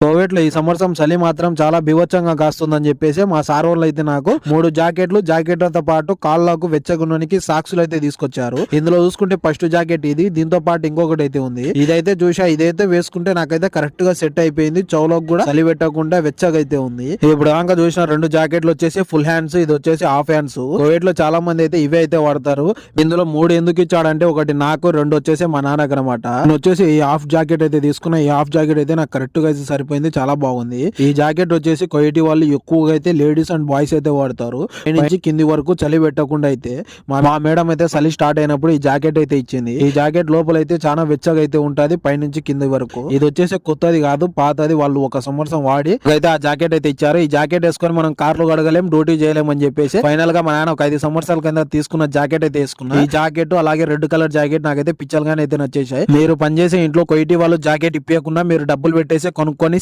Covid లో ఈ సంవత్సరం చలి మాత్రం చాలా బీభత్సంగా కాస్తుందని చెప్పేసి మా సార్ వాళ్ళు అయితే నాకు 3 జాకెట్లతో పాటు కాళ్ళకు వెచ్చగుండానికి సాక్సులు అయితే తీసుకొచ్చారు. ఇందులో చూసుకుంటే ఫస్ట్ జాకెట్ ఇది, దీంతో పాటు ఇంకొకటి అయితే ఉంది. ఇదైతే చూసా, ఇదైతే వేసుకుంటే నాకైతే కరెక్ట్ గా సెట్ అయిపోయింది. చౌలకు కూడా చలి పెట్టకుండా వెచ్చగా అయితే ఉంది. ఇప్పుడు దాకా చూసిన 2 జాకెట్లు వచ్చేసి ఫుల్ హ్యాండ్స్, ఇది వచ్చేసి హాఫ్ హ్యాండ్స్. కోవిడ్ లో చాలా మంది అయితే ఇవే అయితే వాడతారు. ఇందులో 3 ఎందుకు ఇచ్చాడంటే ఒకటి నాకు, 2 వచ్చేసి మా నాన్నకి అనమాట. నేను వచ్చేసి ఈ హాఫ్ జాకెట్ అయితే తీసుకున్నా. ఈ హాఫ్ జాకెట్ అయితే నాకు కరెక్ట్ గా అయితే సరిపోయింది, చాలా బాగుంది. ఈ జాకెట్ వచ్చేసి కోయిటి వాళ్ళు ఎక్కువగా అయితే లేడీస్ అండ్ బాయ్స్ అయితే వాడతారు. నుంచి కింది వరకు చలి పెట్టకుండా అయితే మా మేడం అయితే చలి స్టార్ట్ అయినప్పుడు ఈ జాకెట్ అయితే ఇచ్చింది. ఈ జాకెట్ లోపల అయితే చాలా వెచ్చగా అయితే ఉంటది పైనుంచి కింది వరకు. ఇది వచ్చేసి కొత్తది కాదు, పాతది. వాళ్ళు 1 సంవత్సరం వాడి అయితే ఆ జాకెట్ అయితే ఇచ్చారు. ఈ జాకెట్ వేసుకొని మనం కార్లు గడగలేం, డ్యూటీ చేయలేం అని చెప్పేసి ఫైనల్ గా మా నాన్న ఒక 5 సంవత్సరాల కింద తీసుకున్న జాకెట్ అయితే వేసుకున్నా. ఈ జాకెట్ అలాగే రెడ్ కలర్ జాకెట్ నాకైతే పిచ్చలుగానే అయితే నచ్చేసాయి. మీరు పనిచేసే ఇంట్లో కోయిటి వాళ్ళు జాకెట్ ఇప్పకుండా మీరు డబ్బులు పెట్టేసి కొనుక్కొని